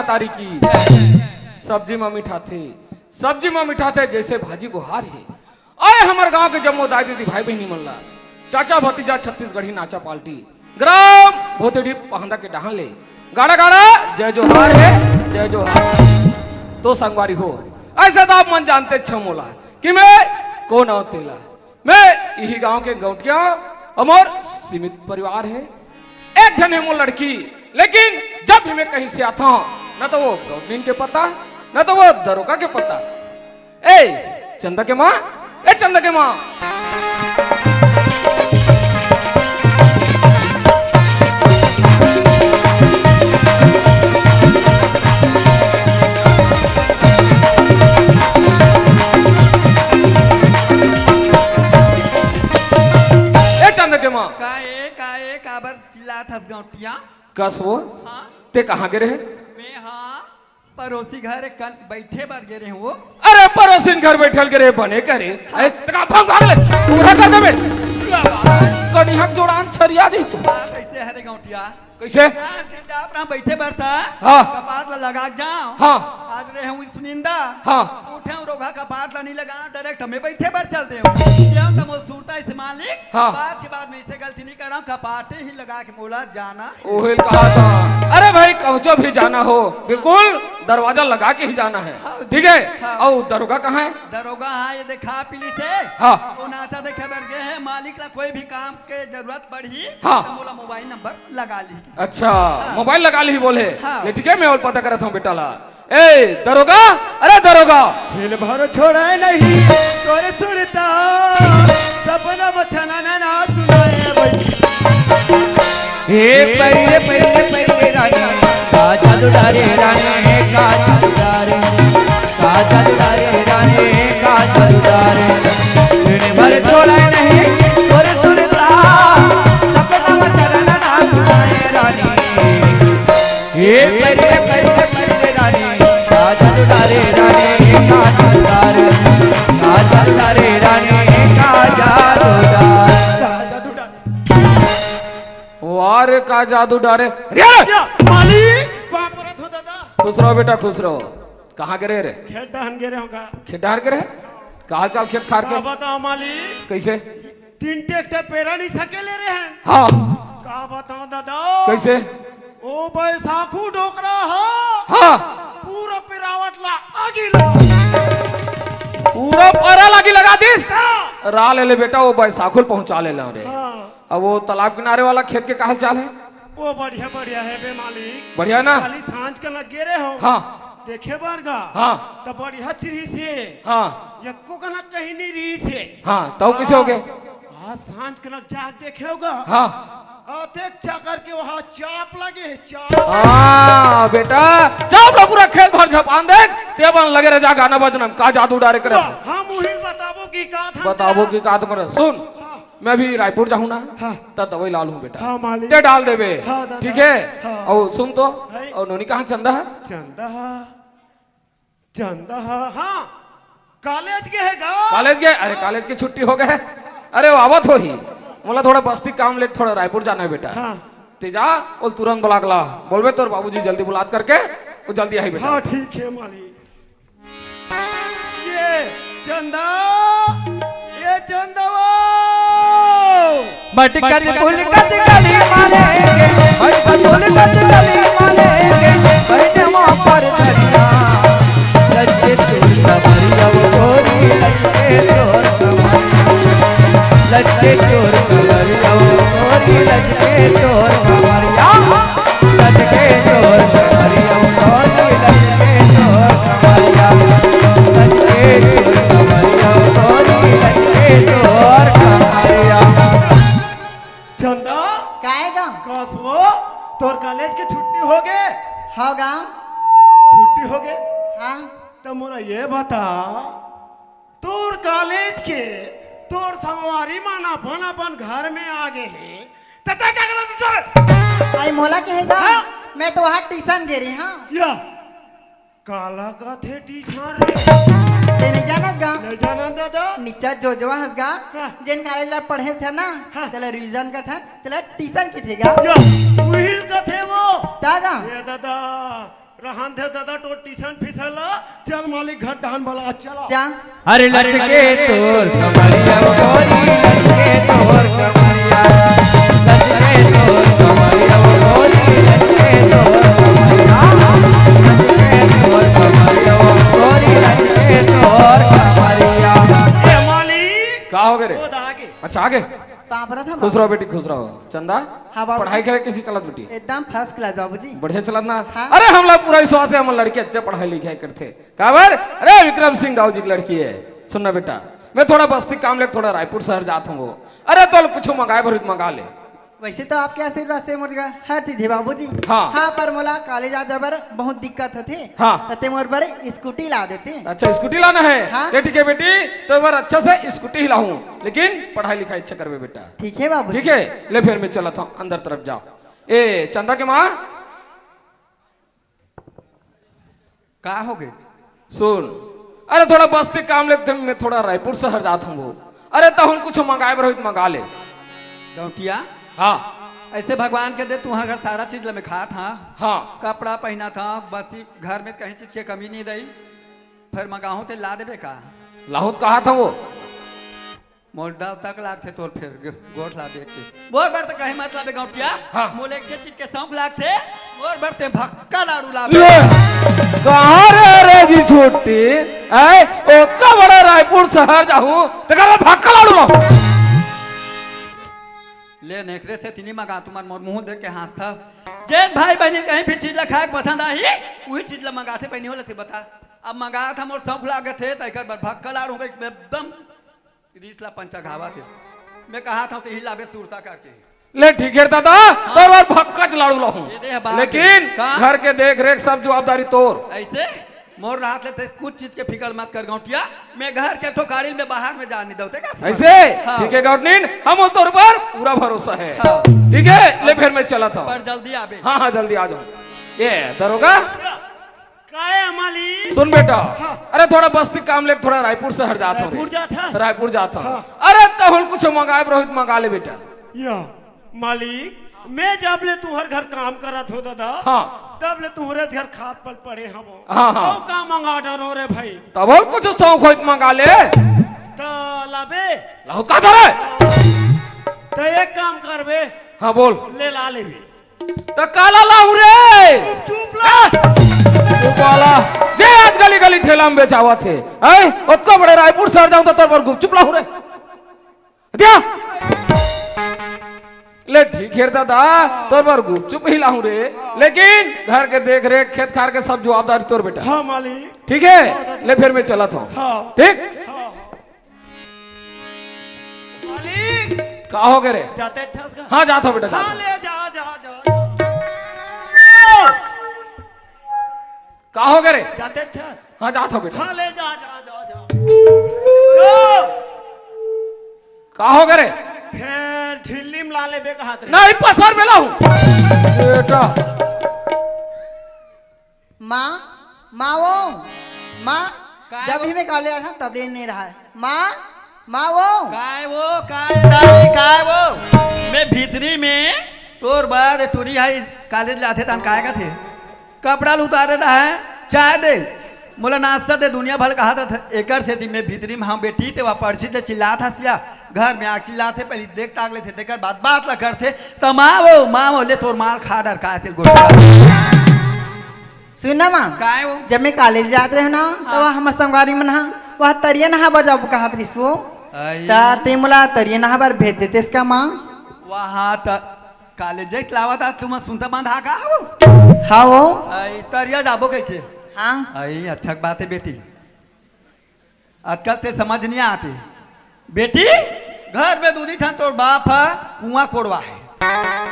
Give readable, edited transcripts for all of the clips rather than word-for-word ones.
तारी की सब्जी में मीठा थे, सब्जी में मीठा थे जैसे भाजी बुहार है। आए हमारे गांव के जम्मो दाई दीदी भाई बहनी मल्ला चाचा भतीजा छत्तीसगढ़ी नाचा पाल्टी ग्राम भोतड़ी पहंदा के डहान ले गाड़ा गाड़ा जय जोहार है जय जोहार। तो संगवारी हो ऐसा तो आप मन जानते छमोला कि मैं कौन आओ तेला, मैं यही गांव के गौटिया अमर सीमित परिवार है। एक जन है वो लड़की, लेकिन जब भी मैं कहीं से आता हूं न तो वो गवर्नमेंट के पता न तो वो दरोगा के पता। ए चंदा के माँ, ए चंदा के माँ, काबर चिल्लात हस गौटिया कस वो हाँ ते कहाँ गिरे है? मैं हाँ पड़ोसी घर कल बैठे बार गिरे वो। अरे पड़ोसी घर बैठल गिरे बने करे तका भंग भाग ले पूरा कर देबे कनिहक जोड़ान छरिया दी तू। कैसे हरे गौटिया कैसे जात रहा बैठे बैठता हाँ कपाट लगा जाओ हाँ आज रहे हूँ सुनिंदा हाँ उठे रोगा कपाट ला नहीं लगा डायरेक्ट हमें बैठे बैठ चलते हूँ क्या तम सूरता इस मालिक हाँ बात के बाद में इसे गलती नहीं कर रहा हूँ कपाटे ही लगा के मोला जाना ओहिल कहा था। अरे भाई कौचो भी जाना हो बिल्कुल दरवाजा लगा के ही जाना है ठीक है। और दरोगा कहाँ है? दरोगा हाँ ये देखा पीली से हाँ वो नाचा देखे बैठ गए हैं मालिक ला कोई भी काम के जरूरत पड़ी हाँ तो मोला मोबाइल नंबर लगा ली। अच्छा मोबाइल लगा ली बोले हाँ। ले ठीक है मैं और पता करता हूँ बेटा ला। ए दरोगा, अरे दरोगा झील भर छोड़ा नहीं तोरे सुरता सपना बचना ना सुनाए हे पहिले रानी का जादूदारे रानी का जादूदारे का जादूदारे रानी का जादूदारे झील भर छोड़ा नहीं तोरे सुरता सपना बचना ना सुनाए रानी हे पहिले रानी का जादूदारे रानी का जादूदारे का जादूदारे रानी का जादूदार वारे का जादू डारे मालिक वापरत हो दादा। खुश रहो बेटा खुश रहो। कहाँ गिरे रे? खेत डहन गिरे होगा। खेत डार गिरे का हाल चाल खेत खार के बताओ मालिक कैसे 3 ट्रैक्टर पेरा नहीं सके ले रहे हैं। हाँ का बताओ दादा कैसे ओ बैसाखू डोकरा हो हाँ पूरा पिरावट ला आगी लगा पूरा पारा लागी लगा दिस रा ले बेटा वो बैसाखुल पहुंचा ले रे। हाँ अब वो तालाब किनारे वाला खेत के कहा चाल है? वो बढ़िया बढ़िया है बे मालिक बढ़िया ना खाली सांझ के लग गे रहे हो हाँ देखे बारगा हाँ तो बढ़िया चिरी से हाँ यक्को का ना कहीं नहीं रही से हाँ तो कैसे हो गए? हाँ सांझ के लग जा देखे होगा हाँ देख चाकर के वहाँ चाप लगे चाप। हाँ बेटा चाप ला पूरा खेत भर झपान देख तेबन लगे रह जा गाना बजनम का जादू डारे करे हम उही बताबो की का था बताबो की का तुम्हारे सुन मैं भी रायपुर जाऊँ ना हाँ। तब दवाई ला लूँ बेटा हाँ मालिक ते डाल देवे हाँ, दादा। ठीक है हाँ। और सुन तो है। और नोनी कहाँ चंदा है? चंदा हाँ कॉलेज के है गा कॉलेज गए? अरे कॉलेज की छुट्टी हो गए अरे आवत हो ही बोला थोड़ा बस्ती काम ले थोड़ा रायपुर जाना है बेटा हाँ ते जा और तुरंत बुला ला बोलबे तोर बाबूजी जल्दी बुलात करके वो जल्दी आई बेटा। हाँ ठीक है मालिक। ये चंदा ये चंदवा मटकत पुलकत गली मानेंगे मटकत पुलकत गली मानेंगे बैठे वहाँ पर धनिया लज्जे चोर कमरिया वो गोरी लज्जे चोर कमरिया लज्जे चोर कमरिया वो गोरी लज्जे चोर कमरिया लज्जे चोर कमरिया वो गोरी लज्जे चोर कमरिया लज्जे चोर कमरिया वो गोरी लज्जे चोर कमरिया। चंदा काहे गा कसबो तोर कॉलेज के छुट्टी हो गए हाँ गा छुट्टी हो गए हाँ तो मोरा ये बता तोर कॉलेज के तोर संगवारी माना अपन अपन घर में आ गए हैं तता क्या करा आई मोला के है गा हाँ? मैं तो वहाँ ट्यूशन गे रही हाँ या काला का थे टीचर रे ते नहीं जानस गा नहीं जाना दादा नीचा जो हंस गा हाँ। जिन कॉलेज ला पढ़े थे ना हाँ। तेला रीजन का था तेला ट्यूशन की थे गा या वही का थे वो ता गा ये दादा रहन दे दादा तो टीशन फिसल चल मालिक घर डान भला चला जा अरे लचके तोर कमरिया वो गोरी लचके तोर कमरिया लचके तोर कमरिया वो गोरी लचके तोर कमरिया लचके तोर कमरिया वो गोरी लचके तोर कमरिया। ए मालिक का हो गए रे? खुद आगे अच्छा आगे। पापरा था खुश रहो बेटी, खुश रहो। चंदा हाँ बाबूजी। पढ़ाई के किसी चलत बेटी? एकदम फर्स्ट क्लास बाबूजी। बढ़िया चलत ना? हाँ। अरे हम लोग पूरा विश्वास है, हम लड़के अच्छे पढ़ाई लिखाई करते। काबर? अरे विक्रम सिंह दाऊ जी की लड़की है। सुनना बेटा, मैं थोड़ा बस्ती काम लेके थोड़ा रायपुर शहर जाता हूँ। अरे तो कुछ मंगाए भर मंगा ले। वैसे तो आपके आशीर्वाद से मुझे हर चीज है बाबूजी। हाँ। हाँ पर मोला कॉलेज आ जाबर बहुत दिक्कत होती। हाँ। तते मोर पर स्कूटी ला देते। अच्छा स्कूटी लाना है? हाँ। ये ठीक है बेटी, तो एक बार अच्छा से स्कूटी हिलाऊं, लेकिन पढ़ाई लिखाई अच्छा करवे बेटा। ठीक है बाबूजी। ठीक है, ले फिर मैं चला था अंदर तरफ जाओ। ए चंदा के माँ का हो गए? सुन, अरे थोड़ा बस्ती काम लेते मैं थोड़ा रायपुर शहर जाता हूँ। अरे तो हम कुछ मंगाए रोहित मंगा ले। गौटिया हाँ ऐसे भगवान के दे तू घर सारा चीज में खा था, हाँ कपड़ा पहना था, बस ही घर में कहीं चीज के कमी नहीं रही। फिर मंगाऊं तो ला देबे का? लाहौत कहा था वो? मोटा तक लाते तो फिर गोट ला देते मोर बर तो कहीं मतलब है गौटिया। हाँ। मोले के चीज के शौक लागते मोर बर ते भक्का लाड़ू ला ले कहाँ रे जी छोटी, ऐ ओका बड़ा रायपुर शहर जाऊं तो कर भाग लाड़ू लो। ले नेकरे से तिनी मंगा तुम्हार मोर मुंह देख के हंसता। जेन भाई बहनी कहीं भी चीज खाए पसंद आई वही चीज ला मंगाते पहनी हो लेते बता। अब मंगाया था मोर शौक लागे थे तो एक बार भक्का लाड़ू एकदम रीसला पंचा घावा थे। मैं कहा था तो ही लाभे सुरता करके। ले ठीक है दादा, तो बार भक्का लाड़ू ये दे है लाऊं, बात। लेकिन कहाँ? घर के देख रेख सब जवाबदारी तोर। ऐसे मोर रात लेते कुछ चीज के फिक्र मत कर गौटिया। मैं घर के ठोकारिल में बाहर में जाने दौते का ऐसे हाँ। ठीक है गौटनीन, हम तोर पर पूरा भरोसा है। हाँ। ठीक है, ले फिर मैं चला था। पर जल्दी आबे। हाँ हाँ जल्दी आ जाओ। ये दरोगा काहे मालिक सुन बेटा, अरे थोड़ा बस्ती काम लेके थोड़ा रायपुर शहर जाता हूँ। रायपुर जाता? रायपुर जाता हूँ। अरे तो हम कुछ मंगाए रोहित मंगा ले बेटा। या मालिक मैं जब ले तुहर घर काम करत हो दादा हाँ तब ले तुहरे घर खाद पल पड़े हम हाँ, हाँ। तो का मंगा डरो रे भाई तब और कुछ शौक होइत मंगा ले। तो लाबे लाहौत का धरे? तो एक काम करबे हाँ बोल। ले ला लेबे तो काला लाहू रे चुप ला तू काला जे आज गली गली ठेला में बेचावा थे। ऐ उतको बड़े रायपुर शहर जाऊं तो तोर पर गुपचुप लाहू रे दिया। ले ठीक है दादा, तोर पर गुपचुप ही लाहू रे, लेकिन घर के देख रेख खेत खार के सब जवाबदारी तोर बेटा। हाँ मालिक ठीक है, ले फिर मैं चला था। हाँ ठीक हाँ मालिक का हो गए रे? जाते अच्छा का हाँ जाता हूँ बेटा हाँ जाता हूँ। ले जा जा जा का हो गए रे? जाते अच्छा हाँ जाता हूँ बेटा। हाँ ले जा जा जा जा का हो गए रे? फिर झिल्ली में ला लेबे का हाथ रे नहीं पसार में लाहूं बेटा। माँ माँ वो माँ काय जब वो? भी मैं कॉलेज आया था तब ले नहीं रहा है। माँ माँ वो काय वो मैं भीतरी में तोर बार टूरी हाई कॉलेज लाते तन काय का थे कपड़ा उतारे रहा है चाय दे मोला नाश्ता दे दुनिया भर कहा था एकर से थी मैं भीतरी में हम बेटी थे वह पर्ची थे चिल्ला था सिया घर में आग चिल्ला थे पहले देख ताक ले थे देकर बात ला करते तो माँ वो ले तोर माल खा डर का थे गोटा सुनना माँ काय वो जब मैं कॉलेज जाते रहे ना तो वह हमारे संगवारी में नहा वह तरिया नहा बजा कहा वो ता ते मोला तरिया नहा बार भेज देते इसका माँ वहाँ कॉलेज लावा था तुम सुनता बांधा का हाँ वो तरिया जाबो कैसे हाँ आई अच्छा बात है बेटी आजकल ते समझ नहीं आती बेटी घर में दूधी ठन तोर बाप है कुआं कोड़वा है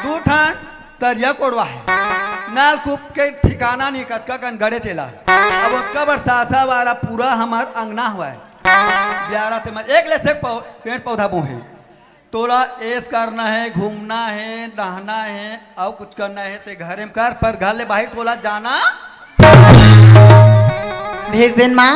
दू ठन तरिया कोड़वा है नलकूप के ठिकाना नहीं कतका कन गड़े तेला अब कबर सासा वाला पूरा हमार अंगना हुआ है ब्यारा ते एक ले से पेड़ पौधा बोहे तोरा ऐस करना है घूमना है नहाना है और कुछ करना है ते घरे में कर पर घर ले बाहर तोला जाना भेज देन माँ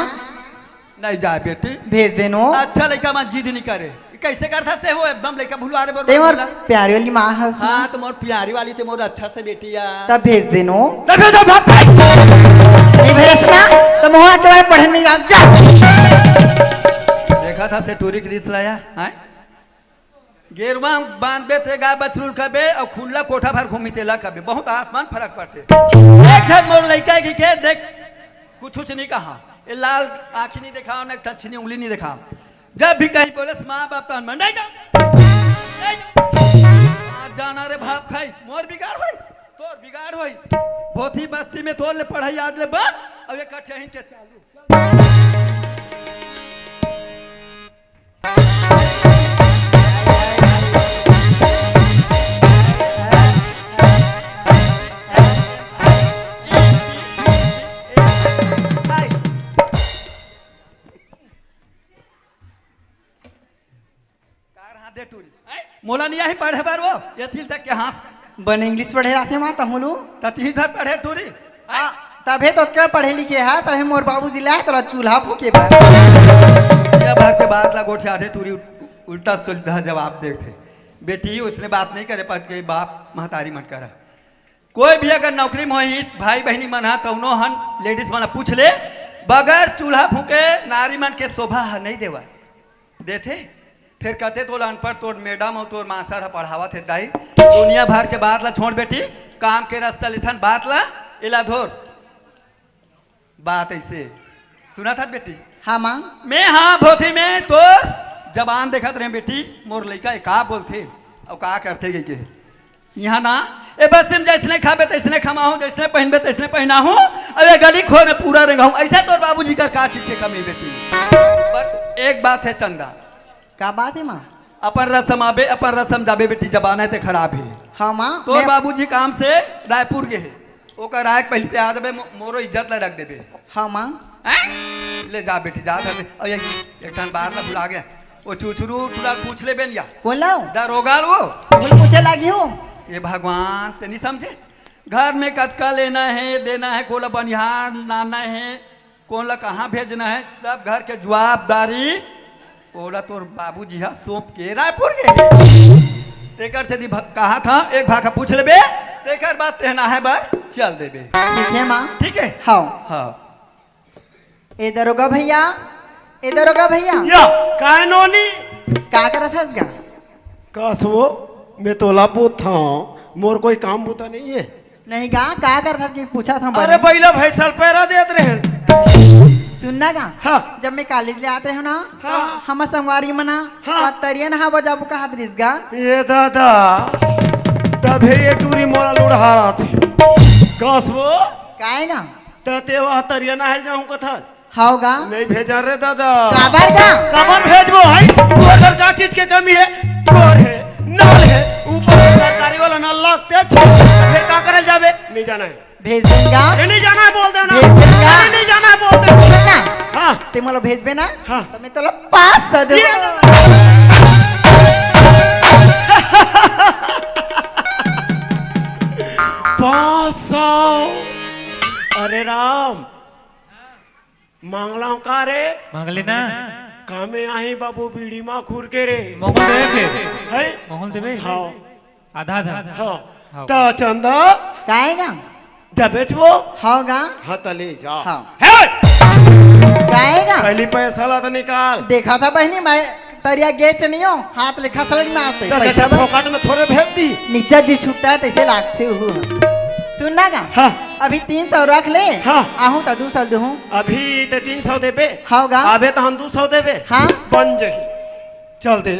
नहीं जाए बेटी भेज देनो अच्छा लड़का मैं जिद नहीं करे कैसे करता से वो एकदम लड़का भूलवा रे ते मोर बोला प्यारी वाली माँ हंस हाँ तो मोर प्यारी वाली ते मोर अच्छा से बेटी या तब भेज देनो तबे तो भाग भाई नहीं भेज ना तो मुहा के बाद पढ़ने नहीं जा देखा था से टूरी क्रिस लाया हैं गेरवा बांध बे थे गाय बछरुल कबे और खुला कोठा भर घूमी तेला कबे बहुत आसमान फर्क पड़ते एक ठन मोर लड़का के देख कुछ नहीं कहा ये लाल आँखी नहीं दिखाओ ना टछनी उंगली नहीं दिखाओ जब भी कहीं बोले माँ बाप तो मन नहीं जाओ जाना रे भाप खाई मोर बिगाड़ होई तोर बिगाड़ होई भोथी बस्ती में तोर ले पढ़ाई आज ले बंद अब ये कठे ही के चालू मोला नहीं आई पढ़े बार वो यथिल तक के हाथ बन इंग्लिश पढ़े आते माँ तमुलू तती धर पढ़े टूरी तबे तो क्या पढ़े लिखे है तबे मोर बाबूजी लाए तोरा चूल्हा फूके बार या भर के बाद ला गोठे आठे टूरी उल्टा सुलझा जवाब देते बेटी उसने बात नहीं करे पर के बाप महतारी मत करा कोई भी अगर नौकरी में होई भाई बहनी मन हा तौनो हन लेडीज मन पूछ ले बगैर चूल्हा फूके नारी मन के शोभा नहीं देवा देते फिर कहते तो अनपढ़ तोर मैडम और तोर मास्टर पढ़ावा थे दाई दुनिया भर के बात ला छोड़ बेटी काम के रास्ता लिथन बात ला इला धोर बात ऐसे सुना था बेटी हाँ माँ मैं हाँ भोथी में तोर जबान देखत रहे बेटी मोर लड़का का बोलते और का करते गई के यहाँ ना ए बस तुम जैसने खाबे तैसने खमाऊं जैसने पहनबे तैसने पहनाऊं अब ये गली खो में पूरा रंगाऊं ऐसा तोर बाबूजी का चीज से कमी बेटी पर एक बात है चंदा क्या बात है माँ अपन रसम आबे अपन रसम जाबे बेटी जबान है ते खराब है हाँ माँ तोर बाबूजी काम से रायपुर गए है ओकर आए पहले ते आ जाबे मोरो इज्जत ला रख देबे हाँ माँ ले जा बेटी जा एक ठन बाहर ना भुला गया वो चुचुरू तुरा पूछ ले बेन या कौन लाओ दरोगाल वो मुझे पूछे लगी हो ये भगवान ते नहीं समझे घर में कतका लेना है देना है कोला बनिहार लाना है कौन ला कहाँ भेजना है सब घर के जवाबदारी ओला तोर बाबूजी हा सौंप के रायपुर गए तेकर से कहा था एक भागा पूछ लेबे तेकर बात कहना है बार चल देबे ठीक है माँ ठीक है हाँ हाँ ए दरोगा भैया ए दरोगा भैया या काय नोनी क्या कर रहा था इसका कसवो मैं तोला पूछ था मोर कोई काम बूता नहीं है नहीं गा क्या कर रहा था कि पूछा था अरे बैला भैंसल पैरा देत रहे सुनना गा हाँ। जब मैं कॉलेज ले आते हो ना हाँ। हम संगवारी मना हाँ। तरिया नहा बजाबू का हाथ रिस गा ये दादा तभे ये टूरी मोरा लुढ़ा रहा थे कसवो काएगा तते वह तरिया ना है जाऊं कथा हाउ गा नहीं भेजा रे दादा काबर गा कमन भेजबो है तू अगर का चीज के कमी है तोर है नाल है ऊपर सरकारी वाला ना लगते फिर का करल जाबे नहीं जाना है भेज देगा नहीं जाना है बोल देना भेज देगा नहीं जाना है बोल देना ना हाँ ते मला भेजबे ना हाँ। तो मैं तोला पास द ये पाँच सौ अरे राम मांगला का रे मांगले ना कामे आई बाबू बीड़ी माँ खूर के रे मोहन देवे फिर है मोहन देवे हाँ आधा आधा हाँ तो चंदा काएगा जबेच वो हाउ गा हाँ तले जा हाँ। है काएगा पहली पैसा ला तो निकाल देखा था बहनी मैं तरिया गेच नहीं हो हाथ ले खसलड़ी में आते तो पैसा जैसे फोकट में थोड़े भेज दी नीचे जी छुट्टा है तैसे लागते हो सुनना गा हाँ अभी 300 रख ले हाँ। आहू तो 200 दूँ अभी तो 300 देबे हाउ गा आबे तो हम 200 देबे हाँ। बन जही चल दे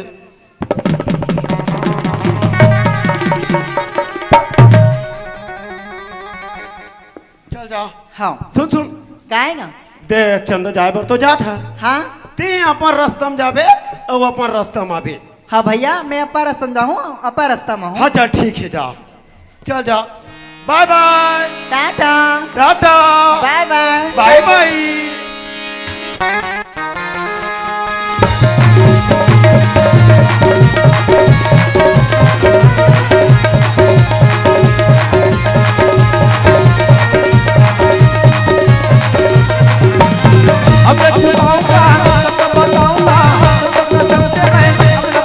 चल जा हाँ सुन सुन काएगा देख चंदा जाए बर तो जात है हाँ ते अपन रास्ता जाबे और अपन रास्ता में आबे हाँ भैया मैं अपा रास्ता में जाऊँ अपा रास्ता में हूँ हाँ चल ठीक है जा चल जा बाय बाय टाटा टाटा बाय बाय बाय बाय अब मैं छुपाऊंगा, अब बताऊंगा, अब मैं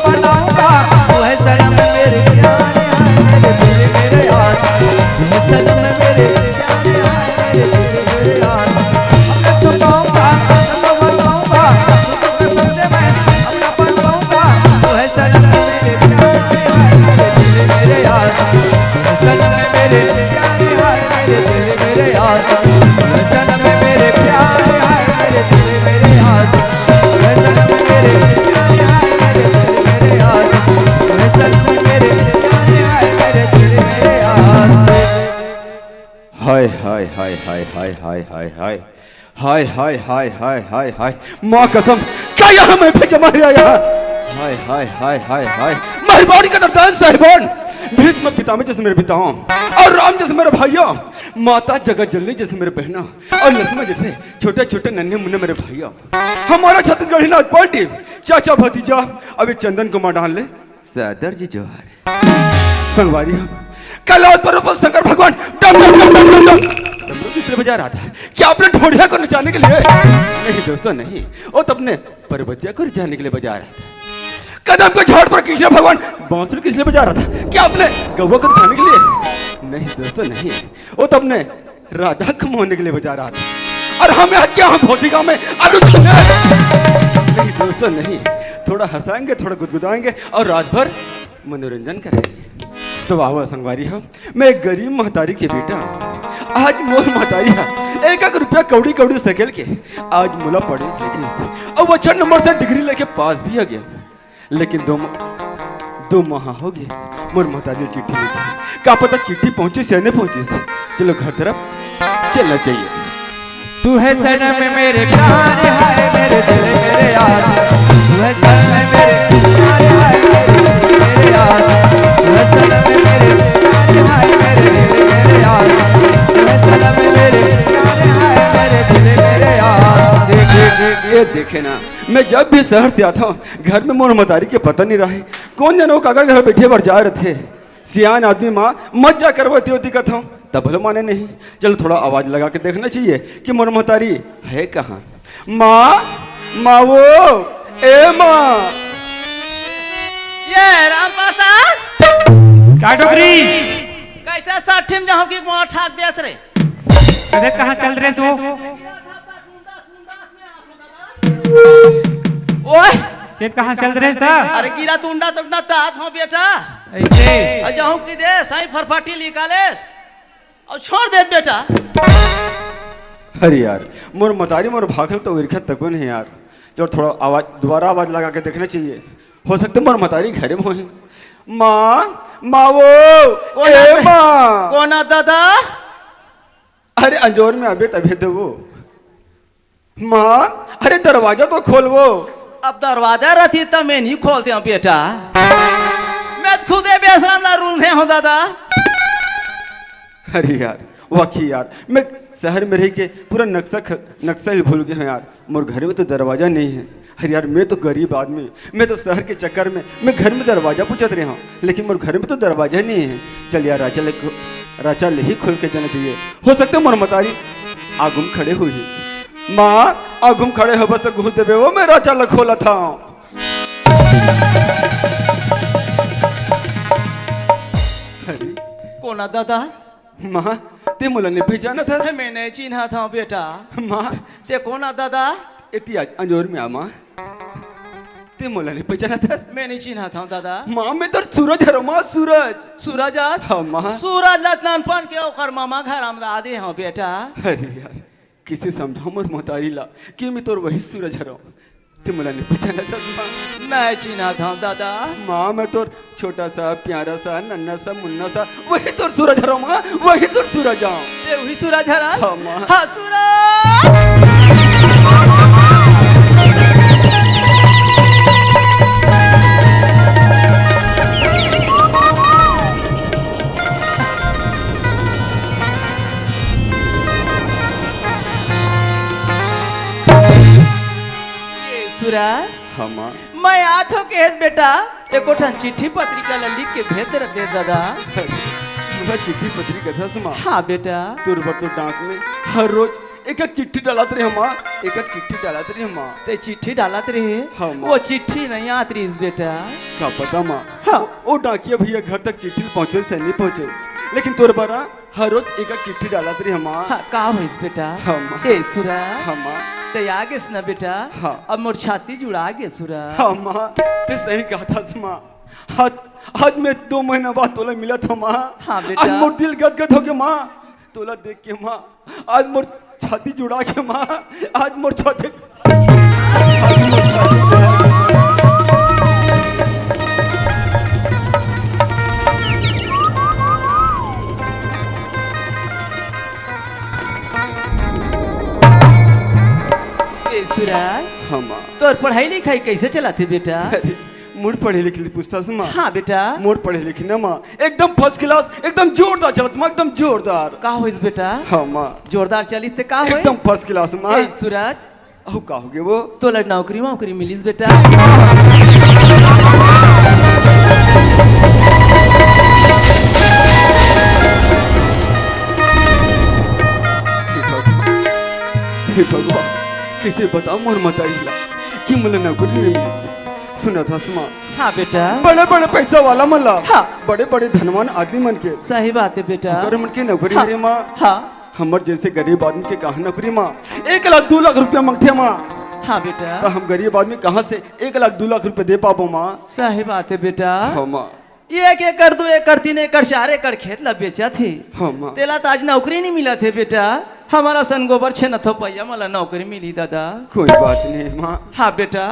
हाय हाय हाय हाय हाय हाय हाय हाय हाय हाय हाय माँ कसम क्या यहाँ मैं भी जमा रहा यहाँ हाय हाय हाय हाय हाय मेहरबानी का दरदान साहिबान भीष्म पितामह जैसे मेरे पिताओं और राम जैसे मेरे भाइयों माता जगत जननी जैसे मेरे बहनों और लक्ष्मण जैसे छोटे छोटे नन्हे मुन्ने मेरे भाइयों हमारा छत्तीसगढ़ी नाच पार्टी चाचा भतीजा अभी चंदन को मां डाल ले सादर जी जोहार संगवारी कैलाश पर्वत पर शंकर भगवान डमरू किसने बजा रहा था क्या आपने ढोढ़िया को नचाने के लिए नहीं दोस्तों नहीं वो तो अपने पर्वतिया को नचाने के लिए बजा रहा था कदम के झाड़ पर कृष्ण भगवान बांसुरी किसने बजा रहा था क्या आपने गौवा को नचाने के लिए नहीं दोस्तों नहीं वो तो अपने राधा को मोहने के लिए बजा रहा था और हमें क्या हम भौतिका में आलू छीने नहीं दोस्तों नहीं थोड़ा हंसाएंगे थोड़ा गुदगुदाएंगे और रात भर मनोरंजन करेंगे तो वाह संगवारी हो मैं एक गरीब महतारी के बेटा आज मोर महतारी है एक रुपया कौड़ी कौड़ी सकेल के आज मुला पढ़े लिखे और वो 6 नंबर से डिग्री लेके पास भी आ गया लेकिन दो माह हो गए मोर महतारी चिट्ठी लिखी क्या पता चिट्ठी पहुंची से नहीं पहुंची से चलो घर तरफ चलना चाहिए तू है सनम मेरे प्यार है मेरे दिल मेरे यार तू है सनम मेरे प्यार है मेरे यार तू है सनम मेरे प्यार है मेरे दिल मेरे यार तू है सनम मेरे प्यार है मेरे दिल मेरे यार ये देखे ना मैं जब भी शहर से आता हूँ घर में मोर महतारी के पता नहीं रहे कौन जनो काका घर बैठे पर जा रहे थे सियान आदमी माँ मत जा करवती होती कथा हूँ तब भले माने नहीं चलो थोड़ा आवाज लगा के देखना चाहिए कि मोर महतारी है कहाँ माँ वो ए माँ ये राम प्रसाद काटोकरी कैसा साठी में जाऊं कि वहां ठाक दिया रे अरे कहाँ चल रहे सो ओए ये कहाँ चल रहे था अरे गिरा तुंडा तुंडा तात हो बेटा ऐसे जाऊं कि दे साई फरफाटी निकालेस और छोड़ दे बेटा अरे यार मोर मतारी मोर भागल तो विरखत तको नहीं यार चलो थोड़ा आवाज दोबारा आवाज लगा के देखना चाहिए हो सकता मोर मतारी घर में होही माँ वो ए माँ कौन दादा अरे अंजोर में अभी तभी तो वो माँ अरे दरवाजा तो खोल वो अब दरवाजा रहती तब मैं नहीं खोलते हूँ बेटा मैं खुद बेसराम ला रूल हूँ दादा अरे यार वाकई यार मैं शहर में रह के पूरा नक्शा ही भूल गया हूँ यार मोर घर में तो दरवाजा नहीं है अरे यार मैं तो गरीब आदमी मैं तो शहर के चक्कर में मैं घर में दरवाजा पूछत रहा हूँ लेकिन मोर घर में तो दरवाजा नहीं है चल यार राचा ले ही खुल के जाना चाहिए हो सकता है मोर मतारी आगुम खड़े हुई माँ आगुम खड़े हो बस घुस देवे वो मैं राचा खोला था कौन दादा माँ ते मुला ने पहचाना था मैं नहीं चिन्हा था बेटा माँ ते कौन दादा इतनी अंजोर में आ माँ ते मुला ने पहचाना था मैं नहीं चिन्हा था दादा माँ मैं तो सूरज है माँ सूरज सूरज हाँ माँ सूरज लतनपन के ओकर मामा घर हम आदे हाँ बेटा अरे यार किसी समझाओ मोर महतारी ला कि मैं तोर वही सूरज हरो ते मुला ने पहचाना था माँ नहीं चिन्हा था दादा माँ मैं तोर छोटा सा प्यारा सा नन्ना सा मुन्ना सा वही तोर सूरज हरो माँ वही तोर सूरज आओ ते वही सूरज हरा हाँ माँ हाँ सूरज सूरज हाँ माँ मैं आठ हो के बेटा एक चिट्ठी पत्रिका ला लिख के भेज दे दादा मुझे चिट्ठी पत्री कथा सुमा हाँ बेटा तुर पर तो डाक में हर रोज एक चिट्ठी डालत रहे माँ एक चिट्ठी डालत रहे माँ ते चिट्ठी डालत रहे हाँ माँ वो चिट्ठी नहीं आत रही बेटा क्या पता माँ हाँ वो डाकिया भैया घर तक चिट्ठी पहुँचे से नहीं पहुँचे लेकिन तोर बरा हर रोज एक चिट्ठी डालत रही माँ हाँ का भइस बेटा हाँ माँ ए सूरज हाँ माँ ते आगे ना बेटा हाँ अब मोर छाती जुड़ा गे सूरज हाँ माँ ते सही कहा था माँ आज मैं 2 महीना बाद तोला मिला था माँ हाँ बेटा आज मोर दिल गदगद हो गया माँ तोला देख के माँ आज मोर छाती जुड़ा के माँ आज मोर छाती बेटा हाँ माँ तोर पढ़ाई लिखाई कैसे चलाते बेटा अरे मोर पढ़े लिखे पूछता माँ हाँ बेटा मोर पढ़े लिखे ना माँ एकदम फर्स्ट क्लास एकदम जोरदार चलत माँ एकदम जोरदार का होइस बेटा हाँ माँ जोरदार चलिस ते का होई एकदम फर्स्ट क्लास माँ ए, सूरज अहो का होगे वो तोला नौकरी वोकरी मिलिस बेटा हे भगवान कैसे बताओ मोर मताइला कि मुला नौकरी नहीं मिली सुना था सुमा हाँ बेटा बड़े बड़े पैसा वाला मला हाँ। बड़े बड़े धनवान आदमी मन के सही बात है बेटा अगर मन के नौकरी हाँ। रे माँ हाँ हमर जैसे गरीब आदमी के कहा नौकरी माँ 1 लाख 2 लाख रुपया मांगते माँ हाँ बेटा तो हम गरीब आदमी कहाँ से 1 लाख 2 लाख रुपया दे पाबो माँ सही बात है बेटा हाँ माँ 1 एकड़ 2 एकड़ 3 एकड़ 4 एकड़ खेत ला बेचा थे हाँ माँ तेला तो आज नौकरी नहीं मिला थे बेटा हमारा सन गोबर छे न थो पैया मला नौकरी मिली दादा कोई बात नहीं माँ हाँ बेटा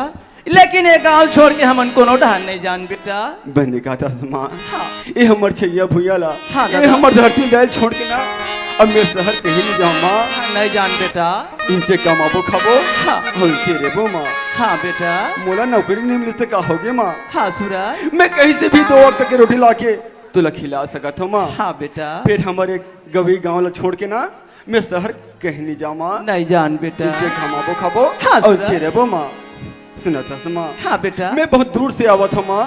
लेकिन ये गांव छोड़ के हमन कोनो ढान नहीं जान बेटा बहने का था माँ हाँ ये हमर छैया भूया ला हाँ, ये दादा। हमर धरती बैल छोड़ के ना अब मैं शहर कहीं नहीं जाऊँ माँ नहीं जान बेटा इनसे कमाबो खाबो हाँ। होलते रेबो माँ हाँ बेटा मोला नौकरी नहीं मिली तो का होगे माँ हाँ सूरज मैं कहीं से भी 2 वक्त की रोटी लाके तुला खिला सकत हूँ माँ हाँ बेटा फिर हमारे गवी गांव ला छोड़ के ना मैं शहर कहीं नहीं जाऊँ माँ नहीं जान बेटा इनसे कमाबो खाबो हाँ, और सुना। चेरेबो माँ सुना था माँ हाँ बेटा मैं बहुत दूर से आवत हूँ माँ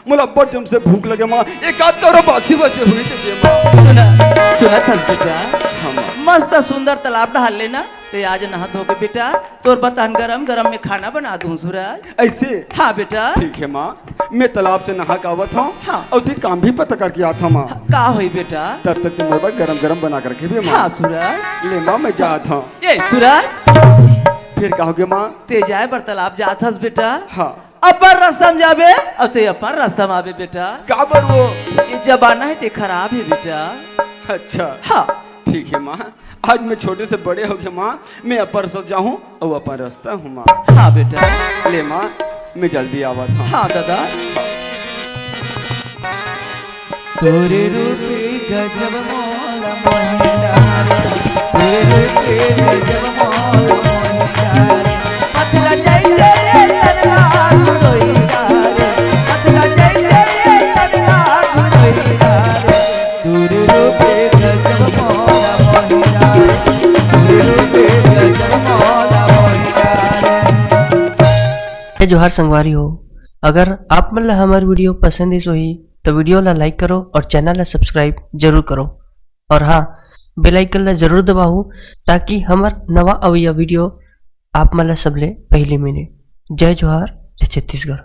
मोला बड़ जम से भूख लगे माँ एक आध करो बासी बासी हुई तो दे माँ सुना सुना था बेटा हाँ माँ मस्त सुंदर तालाब ढाल लेना तो आज नहा धो के बेटा तोर बतान गरम गरम में खाना बना दूं सूरज ऐसे हाँ बेटा ठीक है माँ मैं तालाब से नहा के आवत हूँ हाँ। और ते काम भी पता करके आता माँ का होई बेटा तब तक तुम मेरे पास गरम गरम बना करके भी माँ हाँ सूरज ले माँ मैं जाता हूँ ये सूरज फिर कहोगे माँ ते जाए बर तालाब जात हस बेटा हाँ अपन रसम जाबे अब ते अपन रसम आवे बेटा काबर वो ये जमाना है ते खराब है बेटा अच्छा हाँ ठीक है माँ आज मैं छोटे से बड़े हो गए माँ मैं अपर से जाऊँ और अपन रास्ता हूँ माँ हाँ बेटा ले माँ मैं जल्दी आवा था हाँ दादा तोरे रूपे गजब मोल मोहिदार तोरे रूपे गजब मोल मोहिदार मथुरा जैसे तनला घुरोईदार मथुरा जैसे तनला घुरोईदार तोरे रूपे गजब मोल मोहिदार तोरे रूपे गजब मोल मोहिदार। जोहार संगवारी हो अगर आप मन ला हमार वीडियो पसंद है ही तो वीडियो ला लाइक करो और चैनल ला सब्सक्राइब जरूर करो और हाँ बेल आइकन ला जरूर दबाओ ताकि हमार नवा अवैया वीडियो आप मन ला सबले पहले मिले। जय जोहार जय छत्तीसगढ़।